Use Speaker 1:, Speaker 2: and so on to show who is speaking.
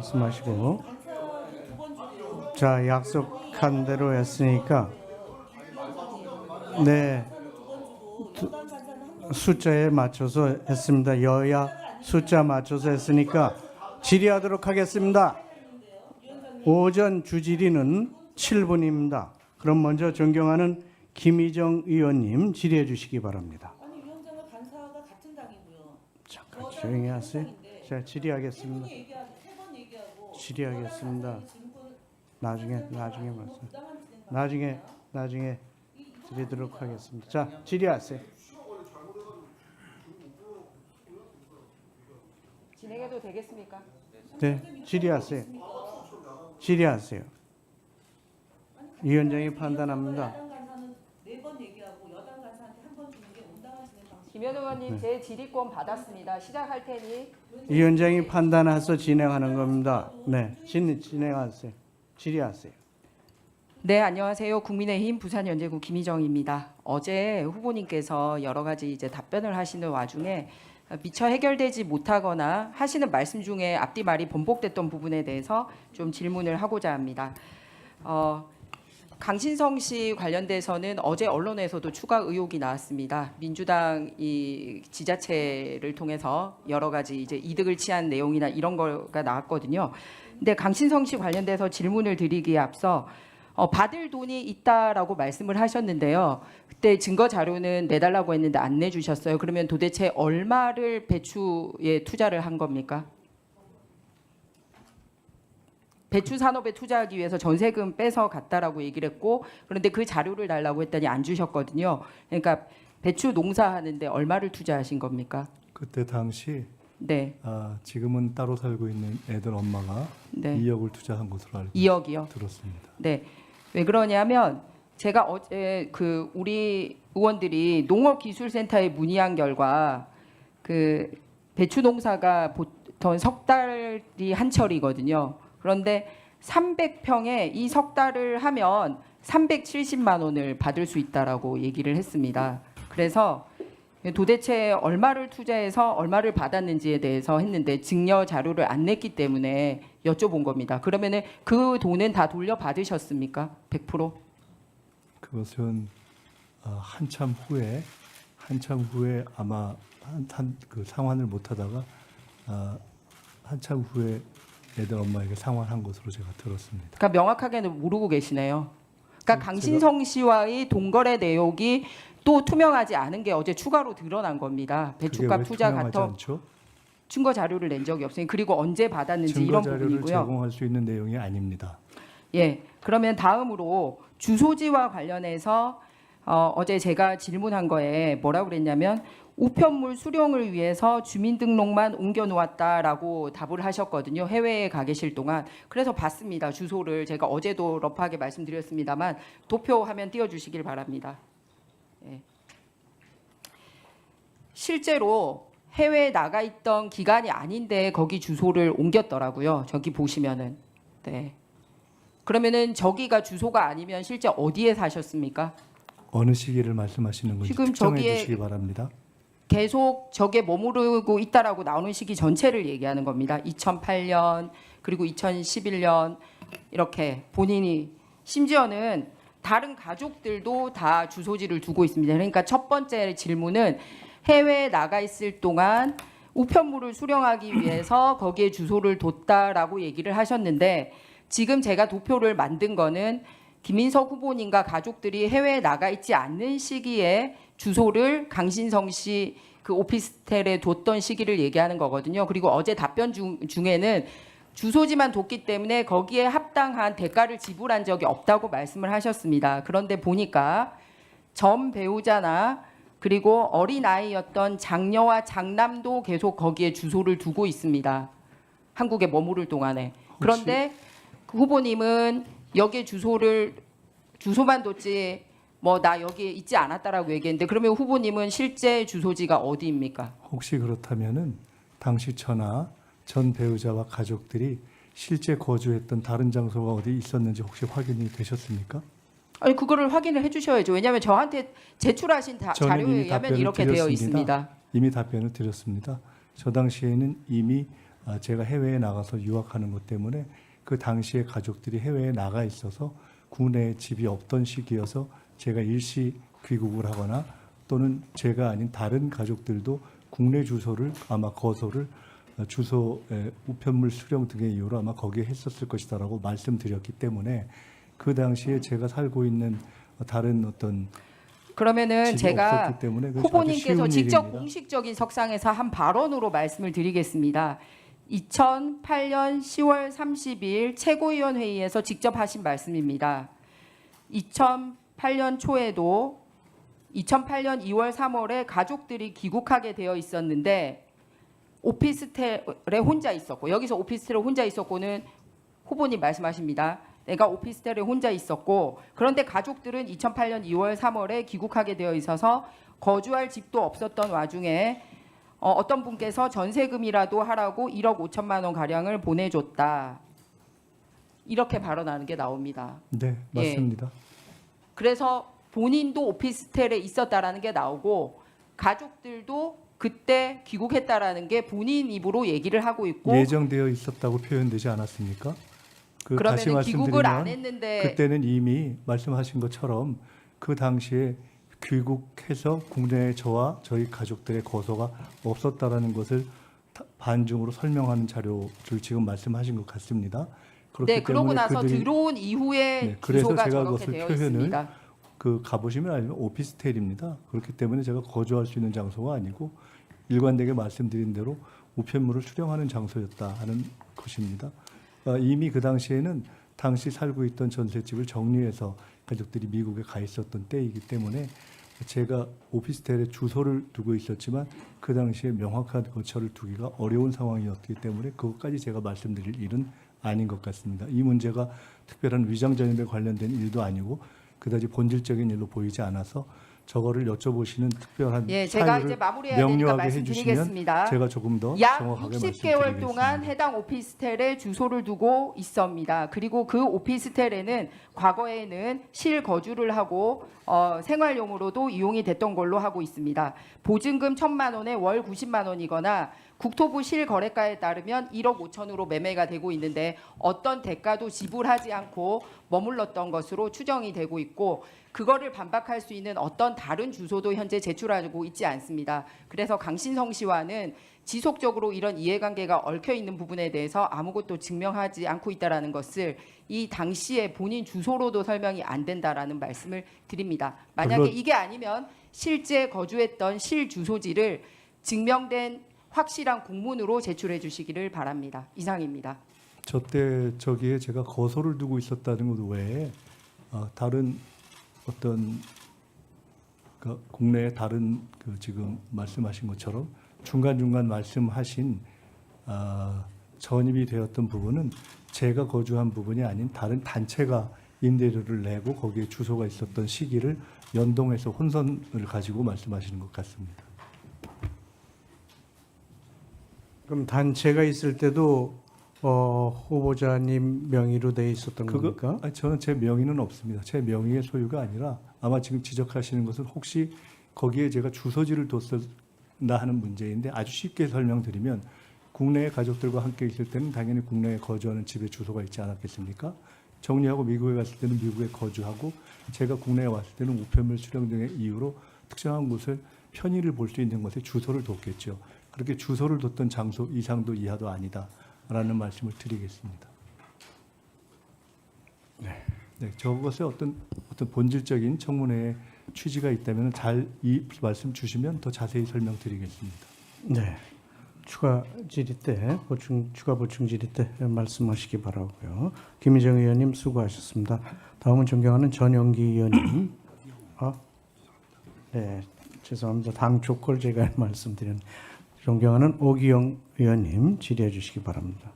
Speaker 1: 말씀하시고. 자, 약속한 대로 했으니까 네, 숫자에 맞춰서 했습니다. 여야 숫자 맞춰서 했으니까 질의하도록 하겠습니다. 오전 주질의는 7분입니다. 그럼 먼저 존경하는 김희정 의원님 질의해 주시기 바랍니다.
Speaker 2: 아니 위원장과 간사가 같은 당이고요.
Speaker 1: 잠깐 조용히 하세요. 자, 질의하겠습니다. 질의하겠습니다. 나중에 말씀. 나중에 드리도록 하겠습니다. 자, 질의하세요.
Speaker 3: 진행해도 되겠습니까?
Speaker 1: 네, 질의하세요. 질의하세요. 위원장이 판단합니다.
Speaker 3: 김현 의원님 제 질의권 받았습니다. 시작할 테니
Speaker 1: 위원장이 판단해서 진행하는 겁니다. 네, 진행하세요. 질의하세요.
Speaker 3: 네, 안녕하세요. 국민의힘 부산연제구 김희정입니다. 어제 후보님께서 여러 가지 이제 답변을 하시는 와중에 미처 해결되지 못하거나 하시는 말씀 중에 앞뒤 말이 번복됐던 부분에 대해서 좀 질문을 하고자 합니다. 강신성 씨 관련돼서는 어제 언론에서도 추가 의혹이 나왔습니다. 민주당 이 지자체를 통해서 여러 가지 이제 이득을 취한 내용이나 이런 거가 나왔거든요. 근데 강신성 씨 관련돼서 질문을 드리기에 앞서 받을 돈이 있다라고 말씀을 하셨는데요. 그때 증거 자료는 내달라고 했는데 안 내주셨어요. 그러면 도대체 얼마를 배추에 투자를 한 겁니까? 배추 산업에 투자하기 위해서 전세금 빼서 갔다라고 얘기를 했고, 그런데 그 자료를 달라고 했더니 안 주셨거든요. 그러니까 배추 농사하는데 얼마를 투자하신 겁니까?
Speaker 4: 그때 당시
Speaker 3: 네.
Speaker 4: 지금은 따로 살고 있는 애들 엄마가
Speaker 3: 네.
Speaker 4: 2억을 투자한 것으로 알고
Speaker 3: 2억이요?
Speaker 4: 들었습니다.
Speaker 3: 네. 왜 그러냐면 제가 어제 우리 의원들이 농업기술센터에 문의한 결과 그 배추 농사가 보통 석 달이 한철이거든요. 그런데 300평에 이 석 달을 하면 370만 원을 받을 수 있다라고 얘기를 했습니다. 그래서 도대체 얼마를 투자해서 얼마를 받았는지에 대해서 했는데 증여 자료를 안 냈기 때문에 여쭤본 겁니다. 그러면은 그 돈은 다 돌려받으셨습니까? 100%?
Speaker 4: 그것은 한참 후에 아마 그 상환을 못하다가 한참 후에 애들 엄마에게 상환한 것으로 제가 들었습니다.
Speaker 3: 그러니까 명확하게는 모르고 계시네요. 그러니까 강신성 씨와의 동거래 내역이 또 투명하지 않은 게 어제 추가로 드러난 겁니다. 배추값 투자 같은 증거 자료를 낸 적이 없으니 그리고 언제 받았는지 이런 부분이고요.
Speaker 4: 증거 자료를 제공할 수 있는 내용이 아닙니다.
Speaker 3: 예, 그러면 다음으로 주소지와 관련해서 어제 제가 질문한 거에 뭐라고 그랬냐면 우편물 수령을 위해서 주민등록만 옮겨놓았다라고 답을 하셨거든요. 해외에 가 계실 동안. 그래서 봤습니다. 주소를 제가 어제도 러프하게 말씀드렸습니다만 도표화면 띄워주시길 바랍니다. 예. 실제로 해외에 나가 있던 기간이 아닌데 거기 주소를 옮겼더라고요. 저기 보시면은. 네. 그러면은 저기가 주소가 아니면 실제 어디에 사셨습니까?
Speaker 4: 어느 시기를 말씀하시는 건지
Speaker 3: 지금
Speaker 4: 특정해
Speaker 3: 저기에
Speaker 4: 주시기 바랍니다.
Speaker 3: 계속 저게 머무르고 있다라고 나오는 시기 전체를 얘기하는 겁니다. 2008년 그리고 2011년 이렇게 본인이 심지어는 다른 가족들도 다 주소지를 두고 있습니다. 그러니까 첫 번째 질문은 해외에 나가 있을 동안 우편물을 수령하기 위해서 거기에 주소를 뒀다라고 얘기를 하셨는데 지금 제가 도표를 만든 거는 김인석 후보님과 가족들이 해외에 나가 있지 않는 시기에 주소를 강신성 씨 그 오피스텔에 뒀던 시기를 얘기하는 거거든요. 그리고 어제 답변 중에는 주소지만 뒀기 때문에 거기에 합당한 대가를 지불한 적이 없다고 말씀을 하셨습니다. 그런데 보니까 전 배우자나 그리고 어린아이였던 장녀와 장남도 계속 거기에 주소를 두고 있습니다. 한국에 머무를 동안에. 그런데 그 후보님은 여기에 주소만 뒀지 뭐 나 여기 있지 않았다라고 얘기했는데 그러면 후보님은 실제 주소지가 어디입니까?
Speaker 4: 혹시 그렇다면은 당시 전 배우자와 가족들이 실제 거주했던 다른 장소가 어디 있었는지 혹시 확인이 되셨습니까?
Speaker 3: 아니 그거를 확인을 해주셔야죠. 왜냐하면 저한테 제출하신 자료에 의하면 이렇게 되어 있습니다.
Speaker 4: 이미 답변을 드렸습니다. 저 당시에는 이미 제가 해외에 나가서 유학하는 것 때문에 그 당시에 가족들이 해외에 나가 있어서 국내에 집이 없던 시기여서 제가 일시 귀국을 하거나 또는 제가 아닌 다른 가족들도 국내 주소를 아마 거소를 주소의 우편물 수령 등의 이유로 아마 거기에 했었을 것이다라고 말씀드렸기 때문에 그 당시에 제가 살고 있는 다른 어떤
Speaker 3: 그러면은
Speaker 4: 집이
Speaker 3: 제가
Speaker 4: 없었기 때문에 그것이 아주
Speaker 3: 후보님께서
Speaker 4: 쉬운
Speaker 3: 직접
Speaker 4: 일입니다.
Speaker 3: 공식적인 석상에서 한 발언으로 말씀을 드리겠습니다. 2008년 10월 30일 최고위원 회의에서 직접 하신 말씀입니다. 2008년 초에도 2008년 2월 3월에 가족들이 귀국하게 되어 있었는데 오피스텔에 혼자 있었고, 여기서 오피스텔에 혼자 있었고는 후보님 말씀하십니다. 내가 오피스텔에 혼자 있었고, 그런데 가족들은 2008년 2월 3월에 귀국하게 되어 있어서 거주할 집도 없었던 와중에 어떤 분께서 전세금이라도 하라고 1억 5천만 원 가량을 보내줬다. 이렇게 발언하는 게 나옵니다.
Speaker 4: 네, 맞습니다.
Speaker 3: 그래서 본인도 오피스텔에 있었다라는 게 나오고 가족들도 그때 귀국했다라는 게 본인 입으로 얘기를 하고 있고,
Speaker 4: 예정되어 있었다고 표현되지 않았습니까? 다시
Speaker 3: 그러면 귀국을 안
Speaker 4: 말씀드리면
Speaker 3: 했는데
Speaker 4: 그때는 이미 말씀하신 것처럼 그 당시에 귀국해서 국내에 저와 저희 가족들의 거소가 없었다라는 것을 반중으로 설명하는 자료를 지금 말씀하신 것 같습니다. 그렇기
Speaker 3: 네, 그러고
Speaker 4: 때문에
Speaker 3: 나서
Speaker 4: 그들이
Speaker 3: 들어온 이후에
Speaker 4: 네, 그래서
Speaker 3: 주소가
Speaker 4: 제가
Speaker 3: 저렇게
Speaker 4: 그것을
Speaker 3: 되어
Speaker 4: 표현을
Speaker 3: 있습니다.
Speaker 4: 가보시면 알면 오피스텔입니다. 그렇기 때문에 제가 거주할 수 있는 장소가 아니고 일관되게 말씀드린 대로 우편물을 수령하는 장소였다 하는 것입니다. 이미 그 당시에는 당시 살고 있던 전셋집을 정리해서 가족들이 미국에 가 있었던 때이기 때문에 제가 오피스텔에 주소를 두고 있었지만 그 당시에 명확한 거처를 두기가 어려운 상황이었기 때문에 그것까지 제가 말씀드릴 일은 아닌 것 같습니다. 이 문제가 특별한 위장 전입에 관련된 일도 아니고 그다지 본질적인 일로 보이지 않아서 저거를 여쭤보시는 특별한
Speaker 3: 예, 제가 이제
Speaker 4: 사유를
Speaker 3: 마무리해야 되니까
Speaker 4: 명료하게
Speaker 3: 말씀드리겠습니다.
Speaker 4: 해주시면 제가 조금 더
Speaker 3: 약
Speaker 4: 정확하게
Speaker 3: 60개월
Speaker 4: 말씀드리겠습니다.
Speaker 3: 동안 해당 오피스텔에 주소를 두고 있습니다. 그리고 그 오피스텔에는 과거에는 실거주를 하고 생활용으로도 이용이 됐던 걸로 하고 있습니다. 보증금 1,000만 원에 월 90만 원이거나 국토부 실거래가에 따르면 1억 5천으로 매매가 되고 있는데 어떤 대가도 지불하지 않고 머물렀던 것으로 추정이 되고 있고, 그거를 반박할 수 있는 어떤 다른 주소도 현재 제출하고 있지 않습니다. 그래서 강신성 씨와는 지속적으로 이런 이해관계가 얽혀 있는 부분에 대해서 아무것도 증명하지 않고 있다라는 것을 이 당시에 본인 주소로도 설명이 안 된다라는 말씀을 드립니다. 만약에
Speaker 4: 물론
Speaker 3: 이게 아니면 실제 거주했던 실 주소지를 증명된 확실한 공문으로 제출해 주시기를 바랍니다. 이상입니다.
Speaker 4: 저때 저기에 제가 거소를 두고 있었다는 것 외에 다른 어떤 국내의 다른 지금 말씀하신 것처럼 중간중간 말씀하신 전입이 되었던 부분은 제가 거주한 부분이 아닌 다른 단체가 임대료를 내고 거기에 주소가 있었던 시기를 연동해서 혼선을 가지고 말씀하시는 것 같습니다.
Speaker 1: 그럼 단체가 있을 때도 후보자님 명의로 돼 있었던 겁니까?
Speaker 4: 저는 제 명의는 없습니다. 제 명의의 소유가 아니라 아마 지금 지적하시는 것은 혹시 거기에 제가 주소지를 뒀었나 하는 문제인데, 아주 쉽게 설명드리면 국내의 가족들과 함께 있을 때는 당연히 국내에 거주하는 집에 주소가 있지 않았겠습니까? 정리하고 미국에 갔을 때는 미국에 거주하고, 제가 국내에 왔을 때는 우편물 수령 등의 이유로 특정한 곳을 편의를 볼 수 있는 곳에 주소를 뒀겠죠. 그렇게 주소를 뒀던 장소 이상도 이하도 아니다라는 말씀을 드리겠습니다. 네, 저것에 어떤 본질적인 청문회의 취지가 있다면 잘 이 말씀 주시면 더 자세히 설명드리겠습니다.
Speaker 1: 네. 추가 질의 때 추가 보충 질의 때 말씀하시기 바라고요. 김희정 의원님 수고하셨습니다. 다음은 존경하는 전영기 의원님. 네, 죄송합니다. 당 조건을 제가 말씀드린 존경하는 오기영 의원님 질의해 주시기 바랍니다.